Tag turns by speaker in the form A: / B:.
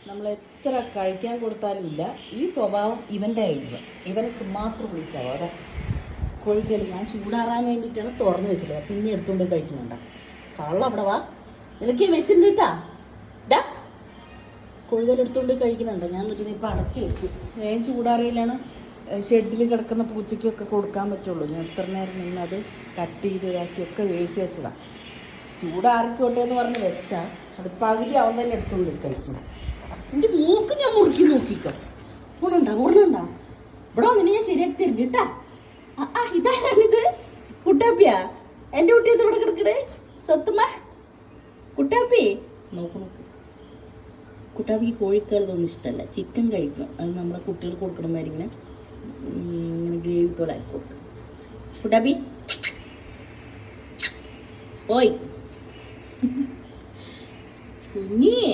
A: നമ്മൾ എത്ര കഴിക്കാൻ കൊടുത്താലും ഇല്ല. ഈ സ്വഭാവം ഇവൻ്റെ കയ്യിൽ, ഇവനക്ക് മാത്രമുള്ള ഈ സ്വഭാവം. അതാ കോഴിക്കല് ഞാൻ ചൂടാറാൻ വേണ്ടിയിട്ടാണ് തുറന്നു വെച്ചിട്ടുള്ളത്. പിന്നെ എടുത്തുകൊണ്ട് കഴിക്കുന്നുണ്ട. കള്ള അവിടെ വാ, നിനക്ക് വെച്ചിട്ടുണ്ട് കേട്ടാ. ഡാ കോഴിക്കല് എടുത്തുകൊണ്ട് കഴിക്കുന്നുണ്ട്. ഞാൻ എന്നിട്ട് ഇപ്പം അടച്ചു വെച്ചു. ഞാൻ ചൂടാറിയില്ലാണ് ഷെഡിൽ കിടക്കുന്ന പൂച്ചയ്ക്കൊക്കെ കൊടുക്കാൻ പറ്റുള്ളൂ. ഞാൻ എത്ര നേരം നിന്നത് കട്ട് ചെയ്ത് ഇതാക്കിയൊക്കെ വേവിച്ച് വെച്ചതാണ്. ചൂടാറിക്കോട്ടെ എന്ന് പറഞ്ഞ് വെച്ചാൽ അത് പകുതി അവൻ തന്നെ എടുത്തുകൊണ്ട് കഴിക്കും. എൻ്റെ മൂക്ക് ഞാൻ മുറുക്കി നോക്കിക്കോ. ഗുണുണ്ടാ ഇവിടെ വന്നിട്ട് ഞാൻ ശരിയാക്കി തരും കേട്ടാ. ഇതാരാണിത്? കുട്ടാപ്പിയാ? എൻ്റെ കുട്ടി ഇത് ഇവിടെ കിടക്കണേ സത്തുമ്മ. കുട്ടാപ്പി നോക്ക് കുട്ടാപ്പിക്ക് കോഴിക്കലൊന്നും ഇഷ്ടമല്ല, ചിക്കൻ കഴിക്കും. അത് നമ്മളെ കുട്ടികൾ കൊടുക്കണമാതിരി ഇങ്ങനെ ഗ്രേവി പോലെ ആക്കി കൊടുക്കും. കുട്ടാപ്പി ഓയ് കുഞ്ഞേ.